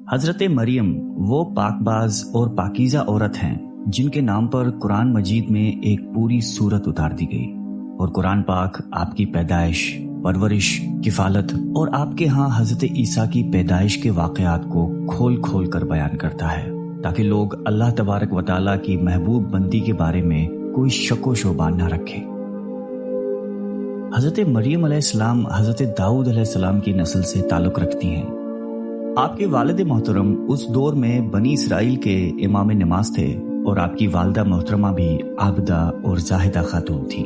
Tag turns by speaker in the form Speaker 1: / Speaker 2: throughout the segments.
Speaker 1: حضرت مریم وہ پاکباز اور پاکیزہ عورت ہیں جن کے نام پر قرآن مجید میں ایک پوری سورت اتار دی گئی، اور قرآن پاک آپ کی پیدائش، پرورش، کفالت اور آپ کے ہاں حضرت عیسیٰ کی پیدائش کے واقعات کو کھول کھول کر بیان کرتا ہے تاکہ لوگ اللہ تبارک و تعالیٰ کی محبوب بندی کے بارے میں کوئی شک و شبہ نہ رکھے۔ حضرت مریم علیہ السلام حضرت داؤد علیہ السلام کی نسل سے تعلق رکھتی ہیں۔ آپ کے والد محترم اس دور میں بنی اسرائیل کے امام نماز تھے، اور آپ کی والدہ محترمہ بھی عابدہ اور زاہدہ خاتون تھی۔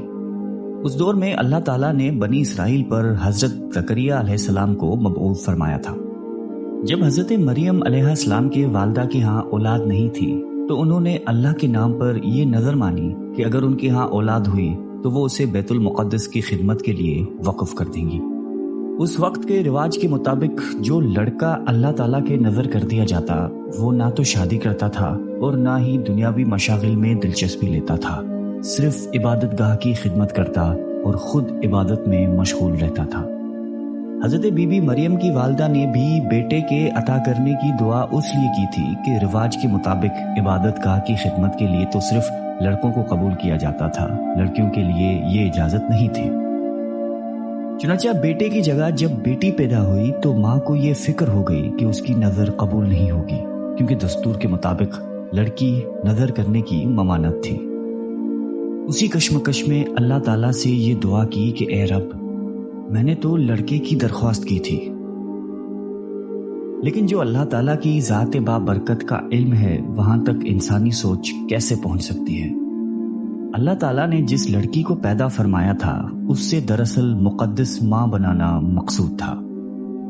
Speaker 1: اس دور میں اللہ تعالیٰ نے بنی اسرائیل پر حضرت زکریا علیہ السلام کو مبعوث فرمایا تھا۔ جب حضرت مریم علیہ السلام کے والدہ کے ہاں اولاد نہیں تھی تو انہوں نے اللہ کے نام پر یہ نظر مانی کہ اگر ان کے ہاں اولاد ہوئی تو وہ اسے بیت المقدس کی خدمت کے لیے وقف کر دیں گی۔ اس وقت کے رواج کے مطابق جو لڑکا اللہ تعالیٰ کے نظر کر دیا جاتا وہ نہ تو شادی کرتا تھا اور نہ ہی دنیاوی مشاغل میں دلچسپی لیتا تھا، صرف عبادت گاہ کی خدمت کرتا اور خود عبادت میں مشغول رہتا تھا۔ حضرت بی بی مریم کی والدہ نے بھی بیٹے کے عطا کرنے کی دعا اس لیے کی تھی کہ رواج کے مطابق عبادت گاہ کی خدمت کے لیے تو صرف لڑکوں کو قبول کیا جاتا تھا، لڑکیوں کے لیے یہ اجازت نہیں تھی۔ چنانچہ بیٹے کی جگہ جب بیٹی پیدا ہوئی تو ماں کو یہ فکر ہو گئی کہ اس کی نظر قبول نہیں ہوگی، کیونکہ دستور کے مطابق لڑکی نظر کرنے کی ممانعت تھی۔ اسی کشمکش میں اللہ تعالیٰ سے یہ دعا کی کہ اے رب، میں نے تو لڑکے کی درخواست کی تھی، لیکن جو اللہ تعالیٰ کی ذات بابرکت کا علم ہے وہاں تک انسانی سوچ کیسے پہنچ سکتی ہے؟ اللہ تعالیٰ نے جس لڑکی کو پیدا فرمایا تھا اس سے دراصل مقدس ماں بنانا مقصود تھا،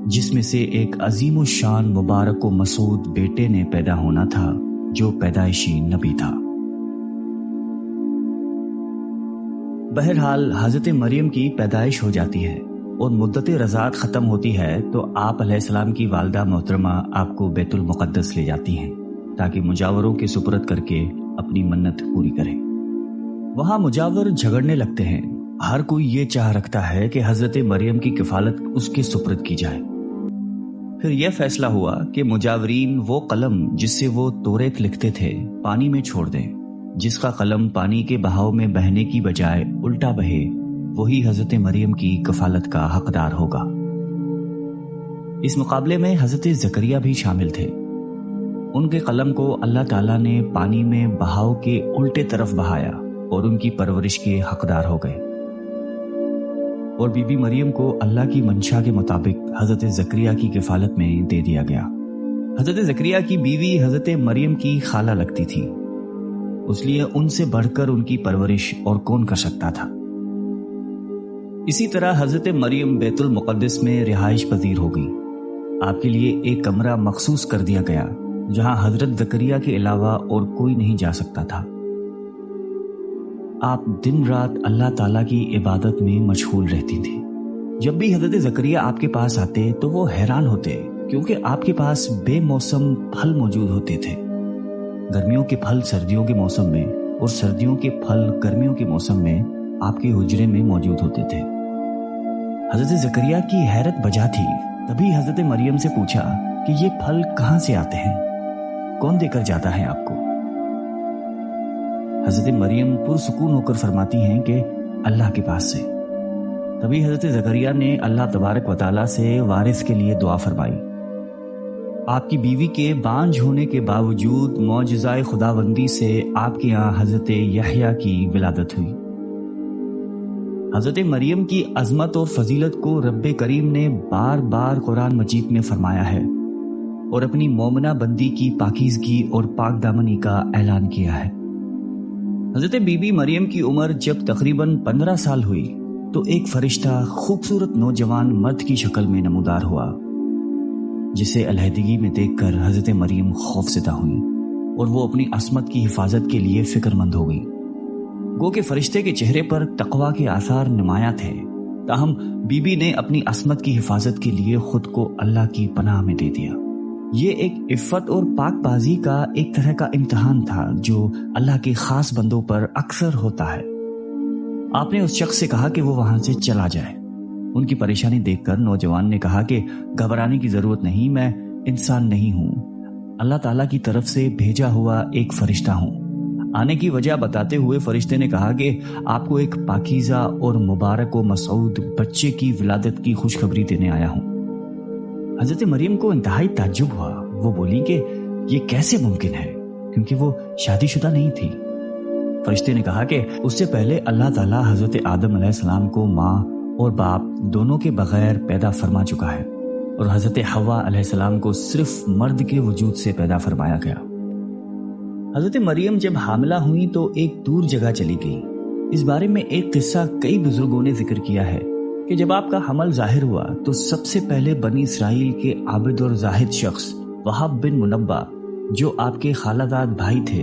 Speaker 1: جس میں سے ایک عظیم الشان مبارک و مسعود بیٹے نے پیدا ہونا تھا جو پیدائشی نبی تھا۔ بہرحال حضرت مریم کی پیدائش ہو جاتی ہے اور مدت رضاعت ختم ہوتی ہے تو آپ علیہ السلام کی والدہ محترمہ آپ کو بیت المقدس لے جاتی ہیں تاکہ مجاوروں کے سپرد کر کے اپنی منت پوری کریں۔ وہاں مجاور جھگڑنے لگتے ہیں، ہر کوئی یہ چاہ رکھتا ہے کہ حضرت مریم کی کفالت اس کے سپرد کی جائے۔ پھر یہ فیصلہ ہوا کہ مجاورین وہ قلم جس سے وہ توریت لکھتے تھے پانی میں چھوڑ دیں، جس کا قلم پانی کے بہاؤ میں بہنے کی بجائے الٹا بہے وہی حضرت مریم کی کفالت کا حقدار ہوگا۔ اس مقابلے میں حضرت زکریا بھی شامل تھے۔ ان کے قلم کو اللہ تعالیٰ نے پانی میں بہاؤ کے الٹے طرف بہایا اور ان کی پرورش کے حقدار ہو گئے، اور بی بی مریم کو اللہ کی منشا کے مطابق حضرت زکریا کی کفالت میں دے دیا گیا۔ حضرت زکریا کی بیوی حضرت مریم کی خالہ لگتی تھی، اس لیے ان سے بڑھ کر ان کی پرورش اور کون کر سکتا تھا۔ اسی طرح حضرت مریم بیت المقدس میں رہائش پذیر ہو گئی۔ آپ کے لیے ایک کمرہ مخصوص کر دیا گیا جہاں حضرت زکریا کے علاوہ اور کوئی نہیں جا سکتا تھا۔ آپ دن رات اللہ تعالیٰ کی عبادت میں مشغول رہتی تھی۔ جب بھی حضرت زکریا آپ کے پاس آتے تو وہ حیران ہوتے کیونکہ آپ کے پاس بے موسم پھل موجود ہوتے تھے۔ گرمیوں کے پھل سردیوں کے موسم میں اور سردیوں کے پھل گرمیوں کے موسم میں آپ کے حجرے میں موجود ہوتے تھے۔ حضرت زکریا کی حیرت بجا تھی، تبھی حضرت مریم سے پوچھا کہ یہ پھل کہاں سے آتے ہیں، کون دے کر جاتا ہے آپ کو؟ حضرت مریم پرسکون ہو کر فرماتی ہیں کہ اللہ کے پاس سے۔ تبھی حضرت زکریا نے اللہ تبارک و تعالیٰ سے وارث کے لیے دعا فرمائی۔ آپ کی بیوی کے بانجھ ہونے کے باوجود معجزہ خداوندی سے آپ کے یہاں حضرت یحییٰ کی ولادت ہوئی۔ حضرت مریم کی عظمت اور فضیلت کو رب کریم نے بار بار قرآن مجید میں فرمایا ہے اور اپنی مومنہ بندی کی پاکیزگی اور پاک دامنی کا اعلان کیا ہے۔ حضرت بی بی مریم کی عمر جب تقریباً 15 سال ہوئی تو ایک فرشتہ خوبصورت نوجوان مرد کی شکل میں نمودار ہوا، جسے علیحدگی میں دیکھ کر حضرت مریم خوفزدہ ہوئی اور وہ اپنی عصمت کی حفاظت کے لیے فکر مند ہو گئی۔ گو کہ فرشتے کے چہرے پر تقویٰ کے آثار نمایاں تھے، تاہم بی بی نے اپنی عصمت کی حفاظت کے لیے خود کو اللہ کی پناہ میں دے دیا۔ یہ ایک عفت اور پاک بازی کا ایک طرح کا امتحان تھا جو اللہ کے خاص بندوں پر اکثر ہوتا ہے۔ آپ نے اس شخص سے کہا کہ وہ وہاں سے چلا جائے۔ ان کی پریشانی دیکھ کر نوجوان نے کہا کہ گھبرانے کی ضرورت نہیں، میں انسان نہیں ہوں، اللہ تعالیٰ کی طرف سے بھیجا ہوا ایک فرشتہ ہوں۔ آنے کی وجہ بتاتے ہوئے فرشتے نے کہا کہ آپ کو ایک پاکیزہ اور مبارک و مسعود بچے کی ولادت کی خوشخبری دینے آیا ہوں۔ حضرت مریم کو انتہائی تعجب ہوا۔ وہ بولی کہ یہ کیسے ممکن ہے، کیونکہ وہ شادی شدہ نہیں تھی۔ فرشتے نے کہا کہ اس سے پہلے اللہ تعالیٰ حضرت آدم علیہ السلام کو ماں اور باپ دونوں کے بغیر پیدا فرما چکا ہے، اور حضرت حوا علیہ السلام کو صرف مرد کے وجود سے پیدا فرمایا گیا۔ حضرت مریم جب حاملہ ہوئی تو ایک دور جگہ چلی گئی۔ اس بارے میں ایک قصہ کئی بزرگوں نے ذکر کیا ہے کہ جب آپ کا حمل ظاہر ہوا تو سب سے پہلے بنی اسرائیل کے عابد اور زاہد شخص وہب بن منبع، جو آپ کے خالہ داد بھائی تھے،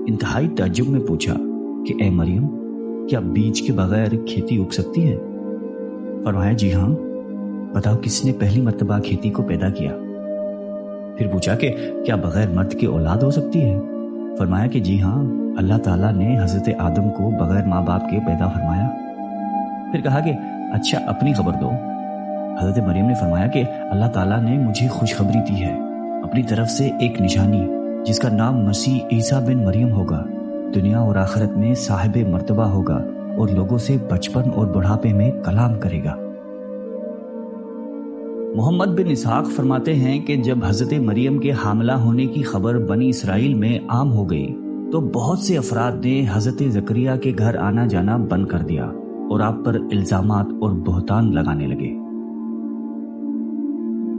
Speaker 1: انتہائی تعجب میں پوچھا کہ اے مریم، کیا بیج کے بغیر کھیتی اگ سکتی ہے؟ فرمایا جی ہاں، بتاؤ کس نے پہلی مرتبہ کھیتی کو پیدا کیا؟ پھر پوچھا کہ کیا بغیر مرد کے اولاد ہو سکتی ہے؟ فرمایا کہ جی ہاں، اللہ تعالیٰ نے حضرت آدم کو بغیر ماں باپ کے پیدا فرمایا۔ پھر کہا کہ اچھا اپنی خبر دو۔ حضرت مریم نے فرمایا کہ اللہ تعالیٰ نے مجھے خوشخبری دی ہے اپنی طرف سے ایک نشانی، جس کا نام مسیح عیسیٰ بن مریم ہوگا، دنیا اور آخرت میں صاحب مرتبہ ہوگا اور لوگوں سے بچپن اور بڑھاپے میں کلام کرے گا۔ محمد بن اسحاق فرماتے ہیں کہ جب حضرت مریم کے حاملہ ہونے کی خبر بنی اسرائیل میں عام ہو گئی تو بہت سے افراد نے حضرت زکریا کے گھر آنا جانا بند کر دیا اور آپ پر الزامات اور بہتان لگانے لگے۔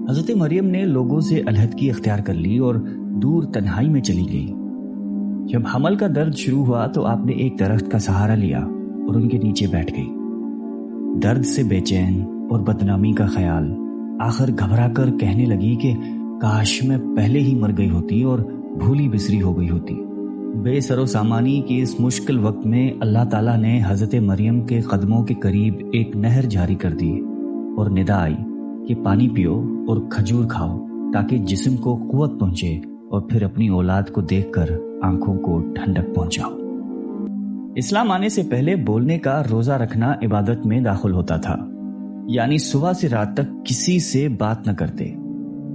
Speaker 1: حضرت مریم نے لوگوں سے علیحدگی اختیار کر لی اور دور تنہائی میں چلی گئی۔ جب حمل کا درد شروع ہوا تو آپ نے ایک درخت کا سہارا لیا اور ان کے نیچے بیٹھ گئی۔ درد سے بے چین اور بدنامی کا خیال، آخر گھبرا کر کہنے لگی کہ کاش میں پہلے ہی مر گئی ہوتی اور بھولی بسری ہو گئی ہوتی۔ بے سر و سامانی کے اس مشکل وقت میں اللہ تعالیٰ نے حضرت مریم کے قدموں کے قریب ایک نہر جاری کر دی اور ندا آئی کہ پانی پیو اور کھجور کھاؤ تاکہ جسم کو قوت پہنچے اور پھر اپنی اولاد کو دیکھ کر آنکھوں کو ٹھنڈک پہنچاؤ۔ اسلام آنے سے پہلے بولنے کا روزہ رکھنا عبادت میں داخل ہوتا تھا، یعنی صبح سے رات تک کسی سے بات نہ کرتے۔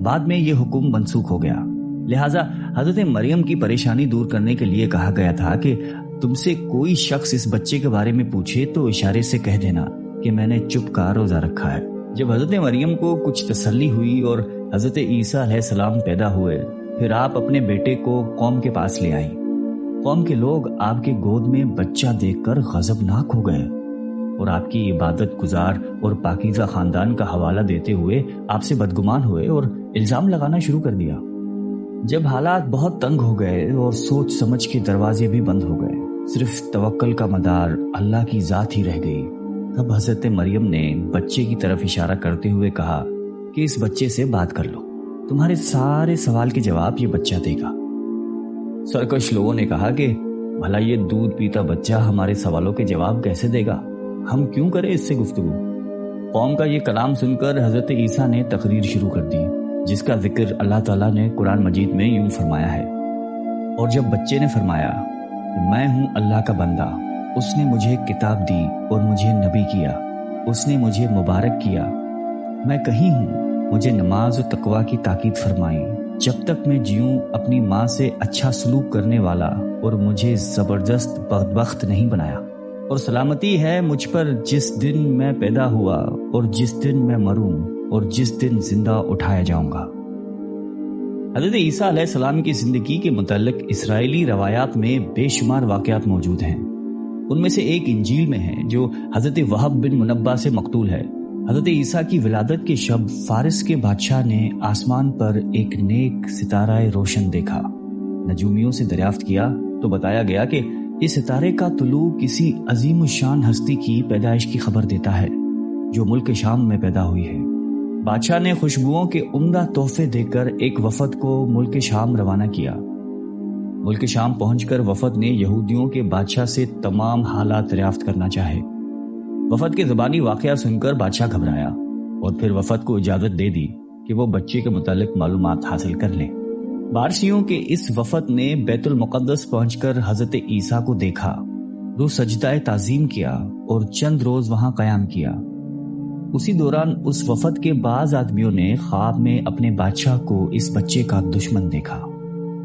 Speaker 1: بعد میں یہ حکم منسوخ ہو گیا، لہٰذا حضرت مریم کی پریشانی دور کرنے کے لیے کہا گیا تھا کہ تم سے کوئی شخص اس بچے کے بارے میں پوچھے تو اشارے سے کہہ دینا کہ میں نے چپ کا روزہ رکھا ہے۔ جب حضرت مریم کو کچھ تسلی ہوئی اور حضرت عیسیٰ علیہ السلام پیدا ہوئے، پھر آپ اپنے بیٹے کو قوم کے پاس لے آئیں۔ قوم کے لوگ آپ کے گود میں بچہ دیکھ کر غضبناک ہو گئے اور آپ کی عبادت گزار اور پاکیزہ خاندان کا حوالہ دیتے ہوئے آپ سے بدگمان ہوئے اور الزام لگانا شروع کر دیا۔ جب حالات بہت تنگ ہو گئے اور سوچ سمجھ کے دروازے بھی بند ہو گئے، صرف توکل کا مدار اللہ کی ذات ہی رہ گئی، تب حضرت مریم نے بچے کی طرف اشارہ کرتے ہوئے کہا کہ اس بچے سے بات کر لو، تمہارے سارے سوال کے جواب یہ بچہ دے گا۔ سرکش لوگوں نے کہا کہ بھلا یہ دودھ پیتا بچہ ہمارے سوالوں کے جواب کیسے دے گا، ہم کیوں کریں اس سے گفتگو؟ قوم کا یہ کلام سن کر حضرت عیسیٰ نے تقریر شروع کر دی، جس کا ذکر اللہ تعالیٰ نے قرآن مجید میں یوں فرمایا ہے، اور جب بچے نے فرمایا کہ میں ہوں اللہ کا بندہ، اس نے مجھے کتاب دی اور مجھے نبی کیا، اس نے مجھے مبارک کیا، میں کہیں ہوں، مجھے نماز و تقوی کی تاکید فرمائی، جب تک میں جیوں اپنی ماں سے اچھا سلوک کرنے والا، اور مجھے زبردست بدبخت نہیں بنایا، اور سلامتی ہے مجھ پر جس دن میں پیدا ہوا اور جس دن میں مروں اور جس دن زندہ اٹھایا جاؤں گا۔ حضرت عیسیٰ علیہ السلام کی زندگی کے متعلق اسرائیلی روایات میں بے شمار واقعات موجود ہیں۔ ان میں سے ایک انجیل میں ہے جو حضرت وہب بن منبع سے مقتول ہے۔ حضرت عیسیٰ کی ولادت کے شب فارس کے بادشاہ نے آسمان پر ایک نیک ستارہ روشن دیکھا۔ نجومیوں سے دریافت کیا تو بتایا گیا کہ اس ستارے کا طلوع کسی عظیم الشان ہستی کی پیدائش کی خبر دیتا ہے جو ملک شام میں پیدا ہوئی ہے۔ بادشاہ نے خوشبوؤں کے عمدہ تحفے دے کر ایک وفد کو ملک شام روانہ کیا۔ ملک شام پہنچ کر وفد نے یہودیوں کے بادشاہ سے تمام حالات دریافت کرنا چاہے۔ وفد کے زبانی واقعہ سن کر بادشاہ گھبرایا اور پھر وفد کو اجازت دے دی کہ وہ بچے کے متعلق معلومات حاصل کر لیں۔ بارسیوں کے اس وفد نے بیت المقدس پہنچ کر حضرت عیسیٰ کو دیکھا، رو سجدہ تعظیم کیا اور چند روز وہاں قیام کیا۔ اسی دوران اس وفد کے بعض آدمیوں نے خواب میں اپنے بادشاہ کو اس بچے کا دشمن دیکھا۔